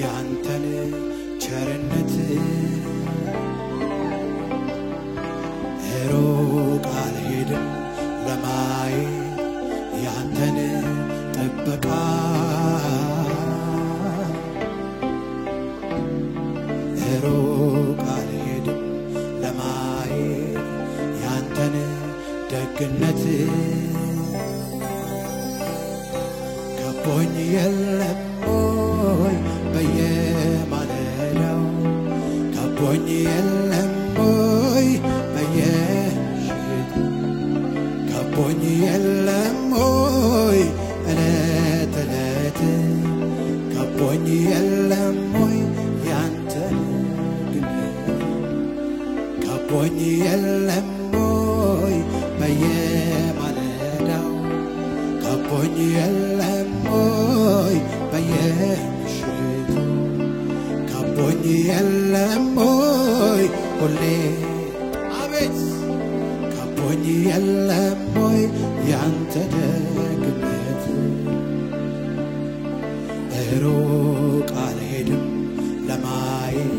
ያንተን ቸርነት ሩቅ አልሄድም ለማየት ያንተን ጥበቃ ሩቅ አልሄድም ለማየት ያንተን ደግነት ከቦኝ የለም ሆይ በየማለዳው ከቦኝ የለም ሆይ በየሽቱ ከቦኝ የለም ሆይ እለት እለት ከቦኝ የለም ሆይ ያንተ ግነት ከቦኝ የለም ሆይ በየማለዳው ከቦኝ የለም ሆይ በየምሽቱ ከቦኝ የለም ሆይ ሁሌ አቤት ከቦኝ የለም ሆይ ያንተ ደግነት ሩቅ አልሄድም ለማየት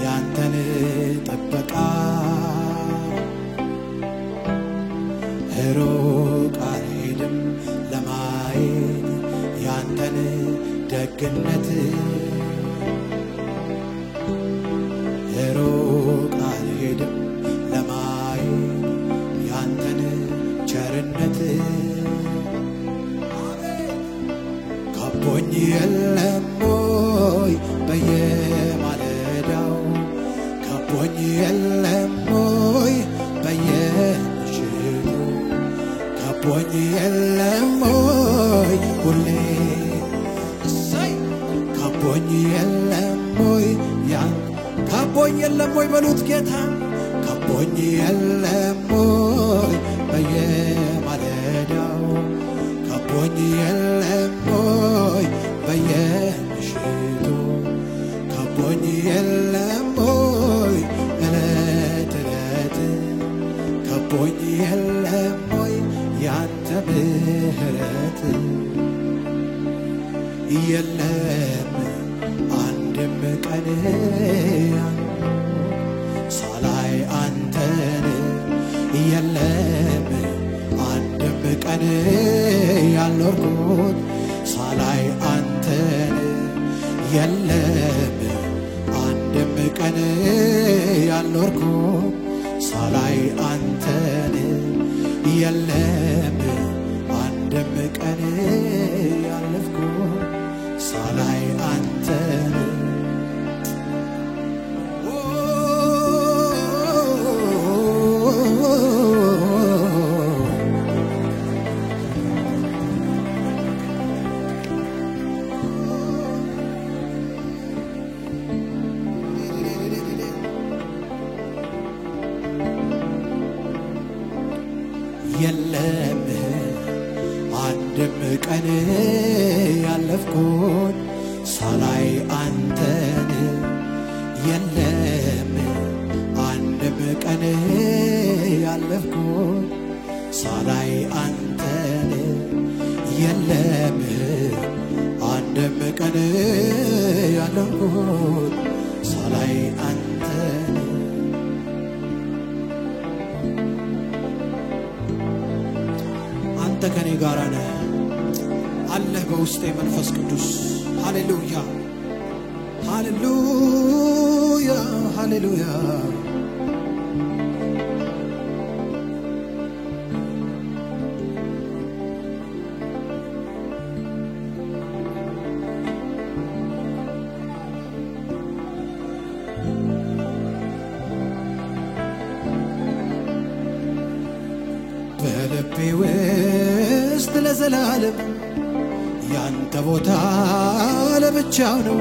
ያንተን ጥበቃ ሩቅ አልሄድም ለማየት ያንተን ደግነት ሩቅ አልሄድም ለማየት ያንተን ቸርነት ከቦኝ የለም ሆይ በየማለዳው ከቦኝ የለም ሆይ በየምሽቱ ከቦኝ የለም ሆይ ሁሌ እሰይ ከቦኝ የለም ሆይ ያን ከቦኝ የለም ሆይ በሉት ጌታ ከቦኝ የለም ሆይ በየማለዳው ከቦኝ የለም ሆይ በየምሽቱ ከቦኝ የለም ሆይ እለት እለት ከቦኝ የለም ሆይ ያንተ ምሕረት የለም አንድም ቀን ሳላይ አንተን የለም አንድም ቀን ያልኖርኩት ሳላይ አንተን የለም አንድም ቀን ያልኖርኩት ሳላይ አንተን የለም አንድም ቀን ያለፍኩት ሳላይ አንተን የለም አንድም ቀን ያለፍኩት ሳላይ አንተን የለም አንድም ቀን ያለፍኩት ሳላይ አንተን የለም አንድም ቀን ያለፍኩት ሳላይ አንተን አንተ ከኔ ጋር ነህ አለህ በውስጤ መንፈስ ቅዱስ ሃሌሉያ ሃሌሉያ ሃሌሉያ በልቤ ውስጥ ለዘላለም ያንተ ቦታ ለብቻው ነው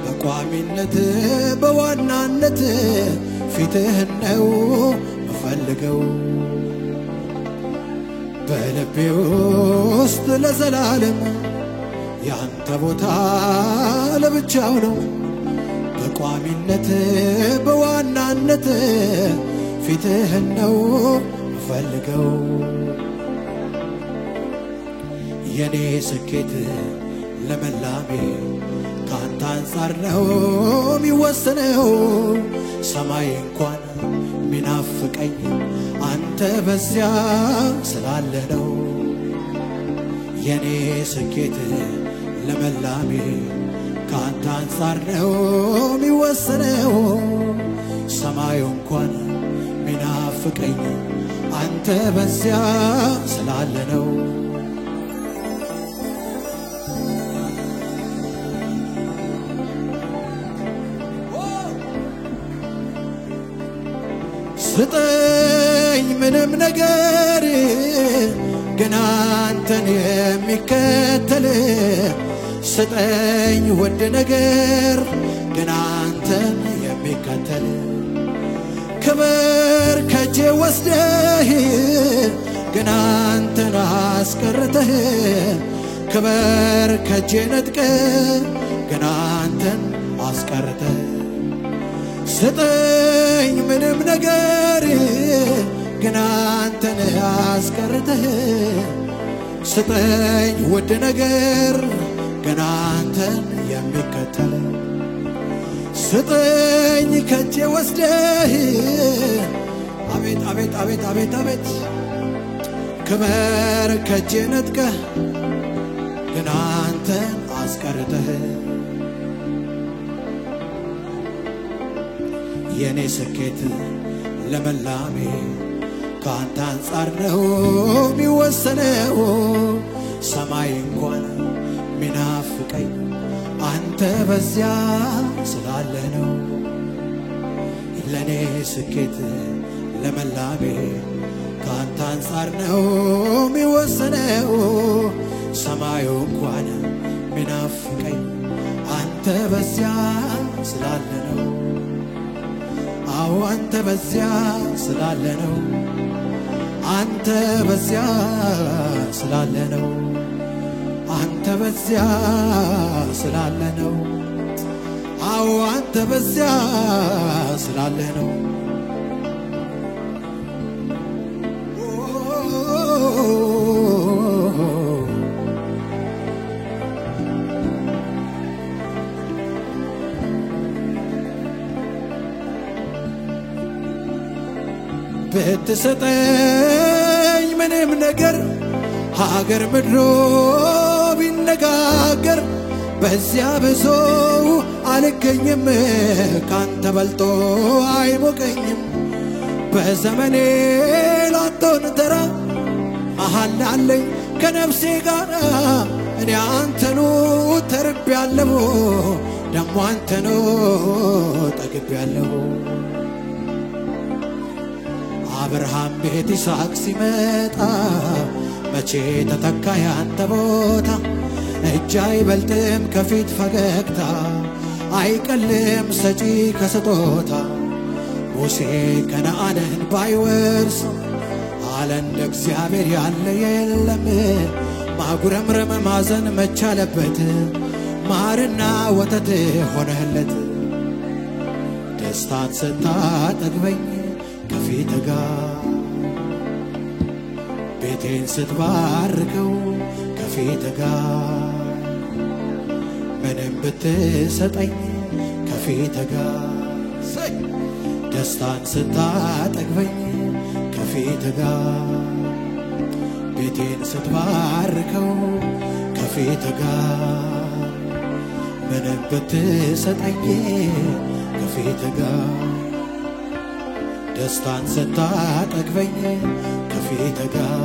በቋሚነት በዋናነት ፊትህን ነው ምፈልገው በልቤ ውስጥ ለዘላለም ያንተ ቦታ ለብቻው ነው በቋሚነት በዋናነት ፊትህን ነው ምፈልገው የኔ ስኬት ለመላሜ ካንተ አንጻር ነው የሚወሰነው ሰማይ እንኳን ሚናፍቀኝ አንተ በዚያ ስላለ ነው የኔ ስኬት ለመላሜ ካንተ አንጻር ነው የሚወሰነው ሰማይ እንኳን ሚናፍቀኝ አንተ በዚያ ስላለ ነው ስጠኝ ምንም ነገር ግን አንተን የሚከተል ስጠኝ ውድ ነገር ግን አንተን የሚከተል ክብር ከጄ ወስደህ ግን አንተን አስቀርተህ ክብር ከጄ ነጥቀህ ግን አንተን አስቀርተህ ስጠኝ ምንም ነገር ግን አንተን አስቀርተህ ስጠኝ ውድ ነገር ግን አንተን የሚከተል ስጠኝ ከጄ ወስደህ አቤት አቤት አቤት አቤት አቤት ክብር ከጄ ነጥቀህ ግን አንተን አስቀርተህ የኔ ስኬት ለመላሜ ካንተ አንጻር ነው የሚወሰነው ሰማይ እንኳን ሚናፍቀኝ አንተ በዚያ ስላለ ነው ለኔ ስኬት ለመላሜ ካንተ አንጻር ነው የሚወሰነው ሰማይ እንኳን ሚናፍቀኝ አንተ በዚያ ስላለ ነው አዎ አንተ በዚያ ስላለ ነው አንተ በዚያ ስላለ ነው አንተ በዚያ ስላለ ነው አዎ አንተ በዚያ ስላለ ነው ብትሰጠኝ ምንም ነገር ሀገር ምድሮ ቢነጋገር በዚያ ብዙ አልገኝም ካንተ በልጦ አይሞቀኝም በዘመኔ ላቶን ተራ መሃል አለኝ ከነፍሴ ጋር እኔ አንተኑ ተርቤያለሁ ደሞ አንተኑ ጠግቤያለሁ አብርሃም ቤት ይስሐቅ ሲመጣ መቼ ተተካ ያንተ ቦታ እጅ አይበልጥም ከፊት ፈገግታ አይቀልም ሰጪ ከስጦታ ሙሴ ከነዓንን ባይወርስ አለ እንደ እግዚአብሔር ያለ የለም ማጉረምረም ማዘን መቻለበት ማርና ወተት ሆነለት ደስታን ስታጠግበኝ ከፊት ጋር ቤቴን ስትባርከው ከፊት ጋር ምንም ብትሰጠኝ ከፊት ጋር ደስታን ስታጠግበኝ ከፊት ጋር ቤቴን ስትባርከው ከፊት ጋር ምንም ብትሰጠኝ ከፊት ጋር ደስታን ስታጠግበኝ ከፊት ጋር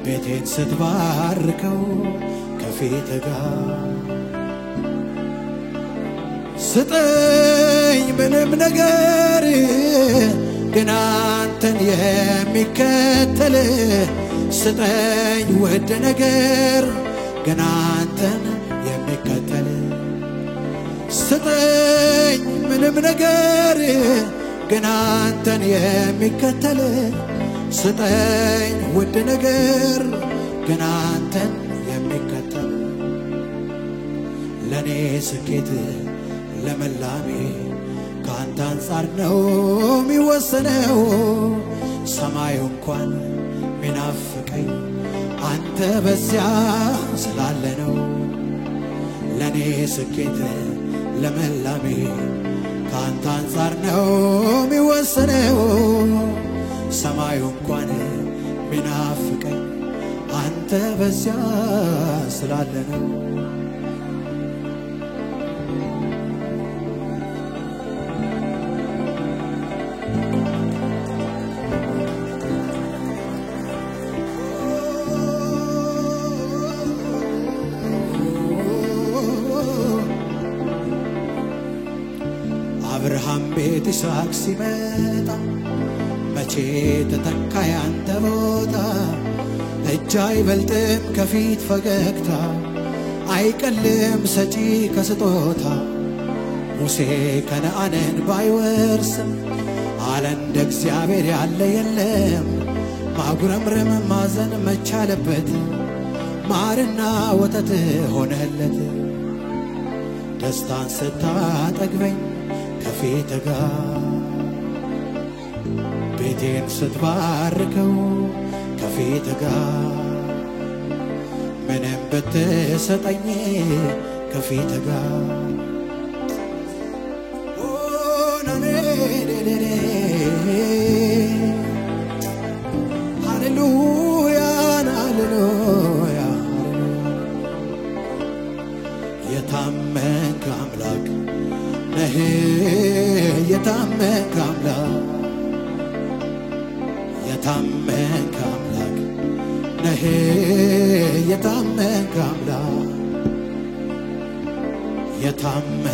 ቤቴን ስትባርከው ከፊት ጋር ስጠኝ ምንም ነገር ግን አንተን የሚከተል ስጠኝ ውድ ነገር ግን አንተን የሚከተል ስጠኝ ምንም ነገር ግን አንተን የሚከተል ስጠኝ ውድ ነገር ግን አንተን የሚከተል ለኔ ስኬት ለመላሜ ካንተ አንጻር ነው የሚወሰነው ሰማዩ እንኳን ሚናፍቀኝ አንተ በዚያ ስላለ ነው ለኔ ስኬት ለመላሜ ካንተ አንፃር ነው የሚወሰነው ሰማዩ እንኳን ቢናፍቀኝ አንተ በዚያ ስላለ ነው አብርሃም ቤት ይስሐቅ ሲመጣ መቼ ተተካ ያንተ ቦታ እጅ አይበልጥም ከፊት ፈገግታ አይቀልም ሰጪ ከስጦታ ሙሴ ከነዓንን ባይወርስም አለ እንደ እግዚአብሔር ያለ የለም ማጉረምረም ማዘን መቻለበት ማርና ወተት ሆነለት ደስታን ስታጠግበኝ ከፊት ጋር ቤቴን ስትባርከው ከፊት ጋር ምንም ብትሰጠኝ ከፊት ጋር ሃሌሉያ ሃሌሉያ የታመንክ አምላክ ነህ የታመንክ አምላክ የታመንክ አምላክ ነህ የታመንክ አምላክ የታመንክ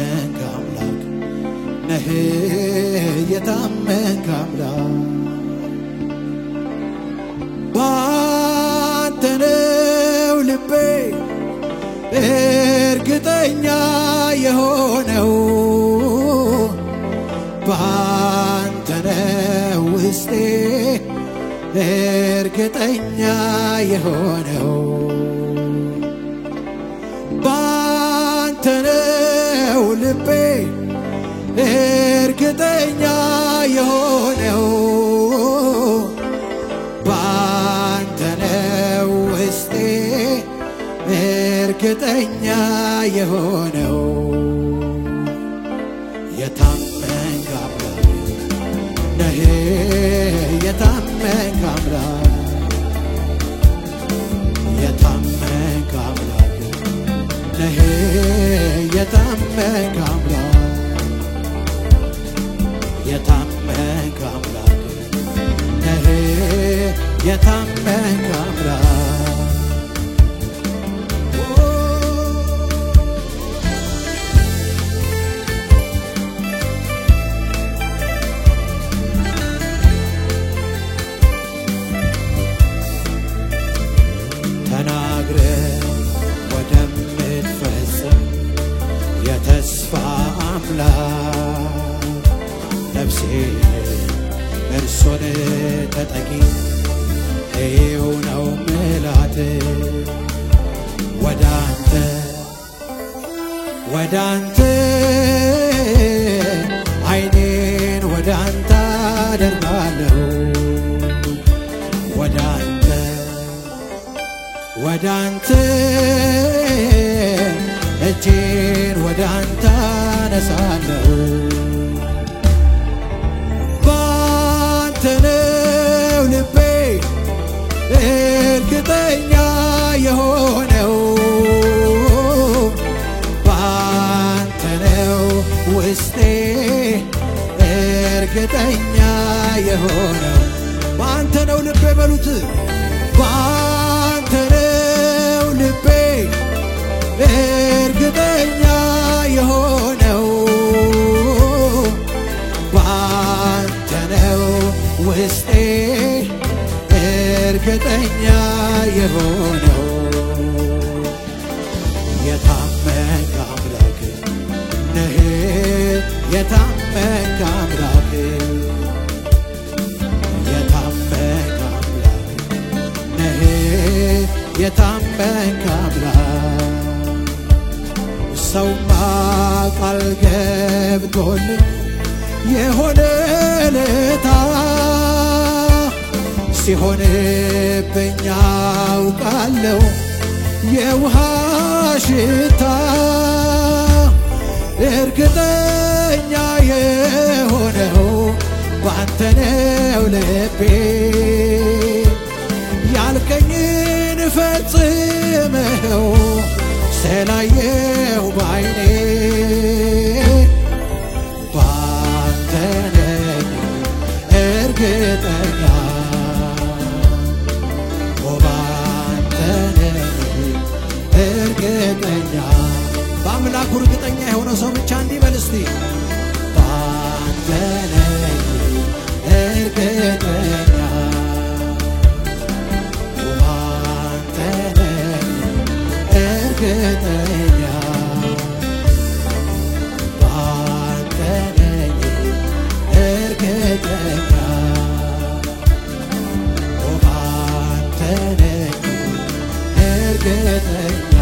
አምላክ ነህ የታመንክ አምላክ ባንተ ነው ልቤ እርግጠኛ የሆነው ባንተ ነው ውስጤ እርግጠኛ የሆነው ባንተ ነው ልቤ እርግጠኛ የሆነው ባንተ ነው ውስጤ እርግጠኛ የሆነው የታመንክ አምላክ ነህ የታመንክ አምላክ የታመንክ አምላክ ነህ የታመንክ አምላክ የታመንክ አምላክ ነህ የታመንክ አምላክ ተናግረህ ወደምትፈጽም የተስፋ አምላክ ነፍሴ እርሱን ተጠጊ ሕያው ነው ምላት ወዳንተ ዓይኔን ወዳንተ አደርጋለሁ ወዳንተ እጄን ወዳንተ አነሳለሁ ባንተ ነው ልቤ እርግጠኛ የሆነው ባንተ ነው ውስጤ እርግጠኛ የሆነው ባንተ ነው ልቤ በሉት ባንተ ነው ልቤ እርግጠኛ የሆነው ባንተ ነው ውስጤ እርግጠኛ የሆነው የታመንክ አምላክ ነህ የታመንክ አምላክ የታመንክ አምላክ ነህ የታመንክ አምላክ ሰውማ ቃል ገብቶልኝ የሆነ ለታ ሲሆንብኝ አውቃለሁ የውሃ ሽታ እርግጠኛ የሆነው ባንተ ነው ልቤ ያልከኝን ፈጽመው ስላየው ባይኔ ባንተ ነኝ እርግጠኛ ባንተ ነኝ እርግጠኛ በአምላኩ እርግጠኛ የሆነ ሰው ብቻ እንዲበል እስቲ ባንተ ነኝ እርግጠኛ ባንተ ነኝ እርግጠኛ ባንተ ነኝ እርግጠኛ ባንተ ነኝ እርግጠኛ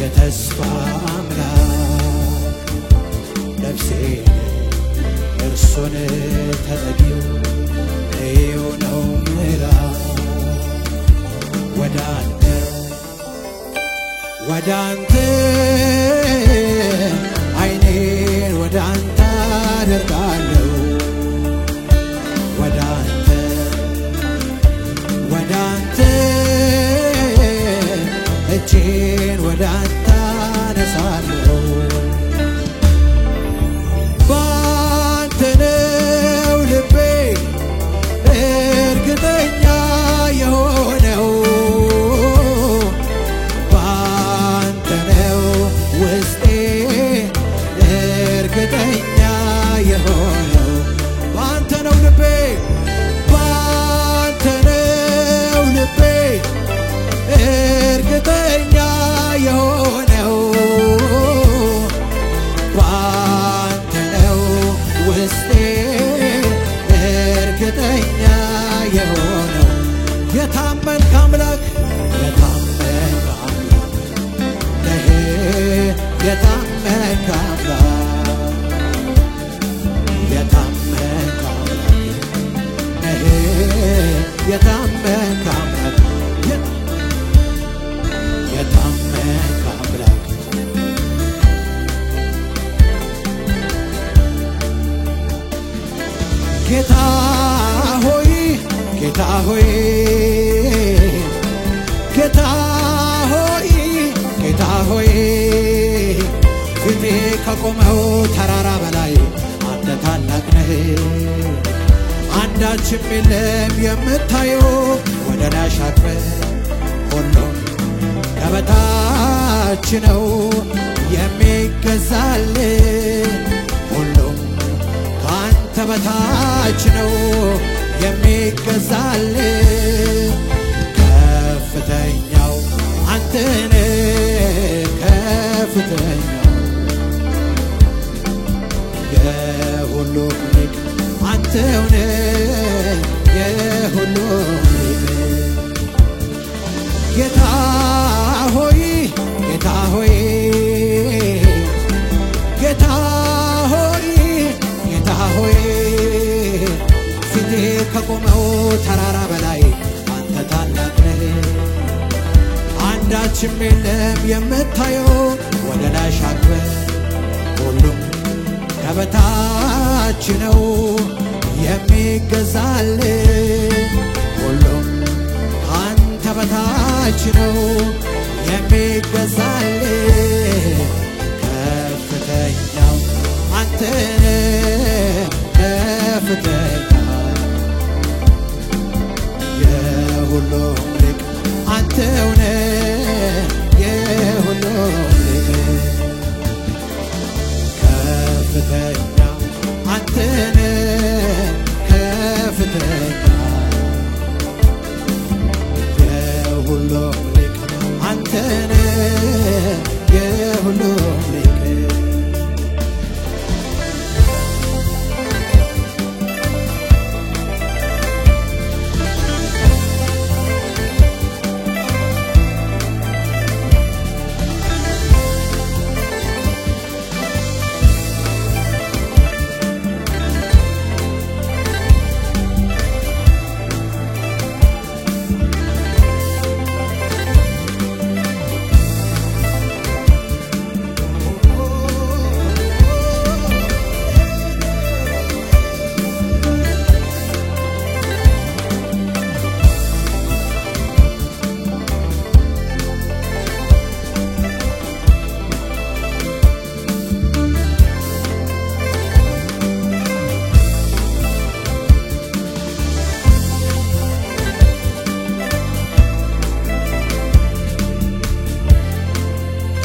የተስፋ አምላክ ነፍሴ እርሱን ተጠጊው ሕያው ነው ምዕራፍ ወደ አንተ ዓይኔን ወደ አንተ አደርጋለሁ ወደ አንተ እጄን ወደ አንተ አነሳለሁ ባንተ ነው ልቤ እርግጠኛ የሆነው ባንተ ነው ውስጤ እርግጠኛ የሆነው ባንተ ነው ልቤ ባንተ ነው ልቤ እርግጠኛ የሆነው ባንተ ነው ውስጤ እርግጠኛ የሆነው የታመንክ አምላክ ነህ የታመንክ አምላክ ነህ የታመንክ አምላክ የታመንክ አምላክ ጌታ ሆይ ጌታ ሆይ ጌታ ሆይ ጌታ ሆይ ፊቴ ከቆመው ተራራ በላይ አንተ ታላቅ ነህ አንዳችም የለም የምታየው ወደ ላይ አሻቅበህ ሁሉም ከበታች ነው የሚገዛልህ ሁሉም ካንተ በታች ነው የሚገዛልህ ከፍተኛው አንተ ነህ ከፍተኛው የሁሉም ሊቅ አንተ ነህ የሁሉም ሊቅ ጌታ ሆይ ጌታ ሆይ ጌታ ሆይ ጌታ ሆይ ፊቴ ከቆመው ተራራ በላይ አንተ ታላቅ ነህ አንዳችም የለም የምታየው ወደ ላይ አሻቅበህ ሁሉም ከበታች ነው የሚገዛልህ ሁሉም አንተ በታች ነው የሚገዛልህ ከፍተኛው አንተ ነህ ከፍተኛ ለሁሉም ሊቅ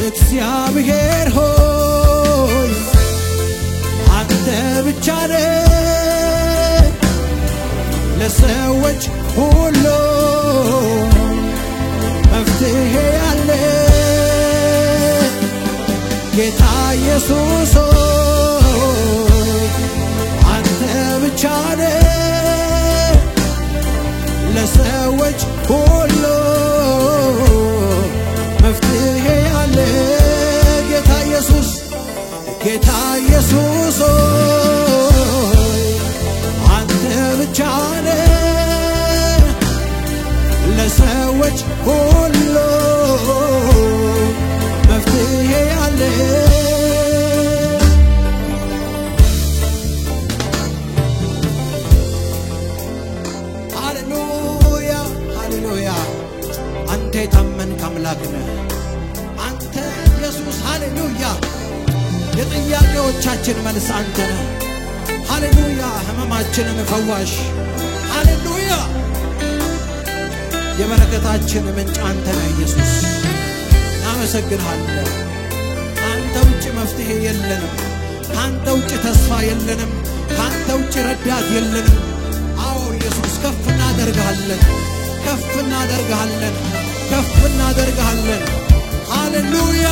እግዚአብሔር ሆይ አንተ ብቻ ነህ ለሰዎች ሁሉ መፍትሄ ያለ ጌታ ኢየሱስ ሆይ አንተ ብቻ ነህ ለሰዎች ሁሉ መፍትሄ ያለ ጌታ ኢየሱስ ሆይ አንተ ብቻ ነህ ለሰዎች ሁሉ መፍትሄ ያለ ሃሌሉያ ሃሌሉያ አንተ የታመንክ አምላክ ነህ አንተ ኢየሱስ ሃሌሉያ የጥያቄዎቻችን መልስ አንተ ነህ ሃሌሉያ ህመማችንን ፈዋሽ ሃሌሉያ የበረከታችን ምንጭ አንተ ነህ ኢየሱስ እናመሰግንሃለን አንተ ውጭ መፍትሄ የለንም አንተ ውጭ ተስፋ የለንም አንተ ውጭ ረዳት የለንም አዎ ኢየሱስ ከፍ እናደርግሃለን ከፍ እናደርግሃለን ከፍ እናደርግሃለን ሃሌሉያ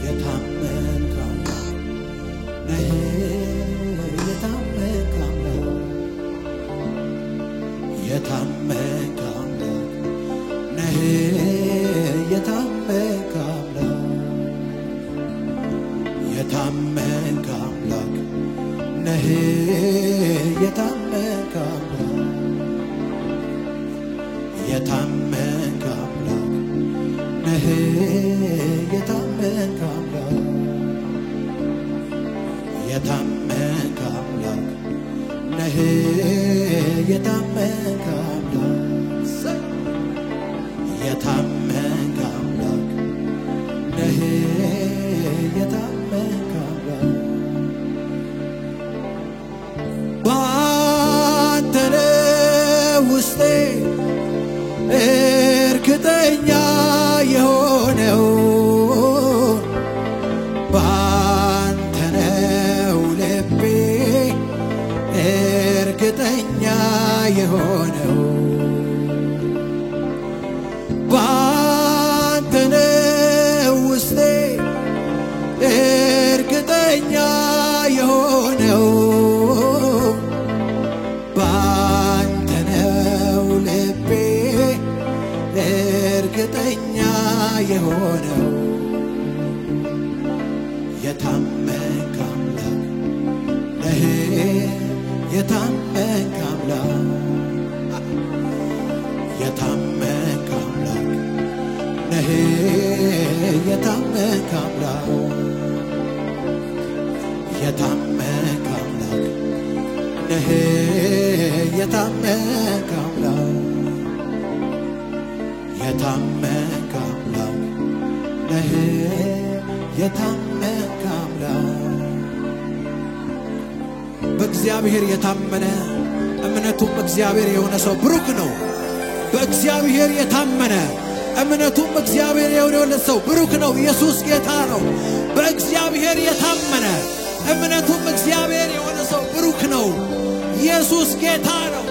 የታመንክ አምላክ ነህ የታመንክ አምላክ የታመንክ አምላክ ነህ የታመንክ አምላክ የታመንክ አምላክ ነህ የታመንክ አምላክ የታመንክ አምላክ ነህ የታመንክ አምላክ የታመንክ አምላክ ነህ የታመንክ አምላክ ባንተ ነው ውስጤ እርግጠኛ የሆነው ባንተ ነው ልቤ እርግጠኛ የሆነው ባንተ ነው ውስጤ እርግጠኛ የሆነው ባንተ ነው ልቤ እርግጠኛ የሆነው የታመንክ አምላክ ነህ የታመንክ አምላክ የታመንክ አምላክ ነህ የታመንክ አምላክ የታመንክ አምላክ ነህ የታመንክ አምላክ የታመንክ አምላክ ነህ የታመንክ አምላክ በእግዚአብሔር የታመነ እምነቱም እግዚአብሔር የሆነ ሰው ብሩክ ነው በእግዚአብሔር የታመነ እምነቱም እግዚአብሔር የሆነ ሰው ብሩክ ነው። ኢየሱስ ጌታ ነው። በእግዚአብሔር የታመነ እምነቱም እግዚአብሔር የሆነ ሰው ብሩክ ነው። ኢየሱስ ጌታ ነው።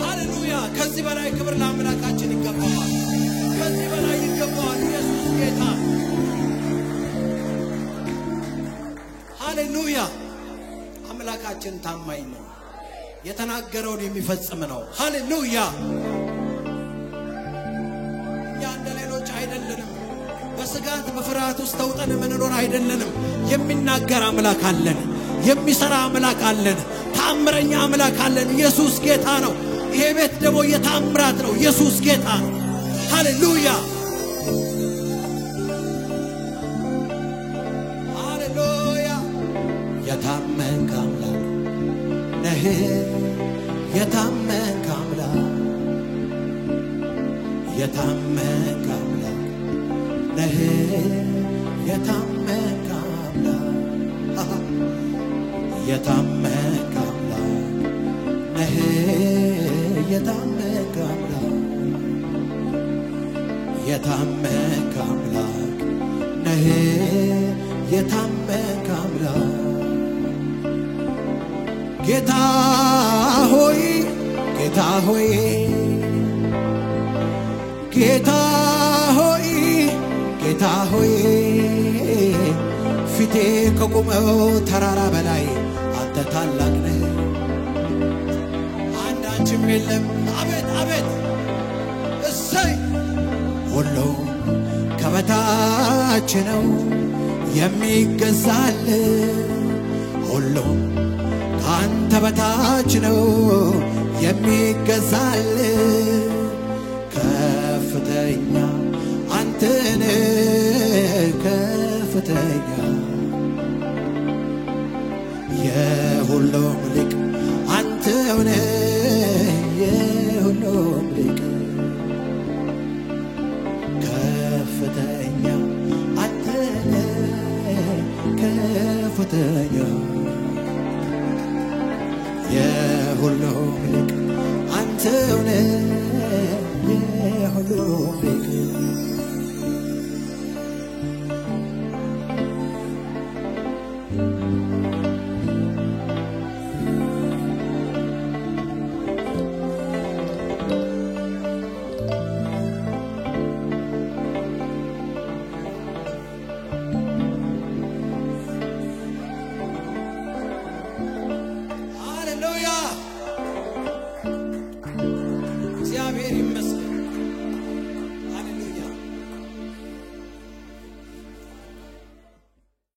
ሃሌሉያ! ከዚህ በላይ ክብር ለአምላካችን ይገባዋል። ከዚህ በላይ ይገባዋል። ኢየሱስ ጌታ ሃሌሉያ! አምላካችን ታማኝ ነው። የተናገረውን የሚፈጽም ነው። ሃሌሉያ! እኛ እንደ ሌሎች አይደለንም። በስጋት በፍርሃት ውስጥ ተውጠን መኖር አይደለንም። የሚናገር አምላክ አለን። የሚሰራ አምላክ አለን። ተአምረኛ አምላክ አለን። ኢየሱስ ጌታ ነው። ይሄ ቤት ደግሞ የተአምራት ነው። ኢየሱስ ጌታ ነው። ሃሌሉያ! ሃሌሉያ! የታመንክ አምላክ ነህ። የታመንክ አምላክ የታመንክ አምላክ ነህ። የታመንክ አምላክ የታመንክ አምላክ ነህ። የታመንክ አምላክ የታመንክ አምላክ ነህ። የታመንክ አምላክ ጌታ ሆይ ጌታ ሆይ ጌታ ሆይ ጌታ ሆይ ፊቴ ከቆመው ተራራ በላይ አንተ ታላቅ ነህ። አንዳችም የለም። አቤት አቤት እሰይ! ሁሉ ከበታች ነው የሚገዛል። ሁሉ ካንተ በታች ነው የሚገዛል። ከፍተኛ አንተነ ከፍተኛ የሁሉም ሊቅ አንተው ነህ። የሁሉም ሊቅ ከፍተኛ አንተነ ከፍተኛ የሁሉም ሊቅ አንተው ነህ። የሁሉም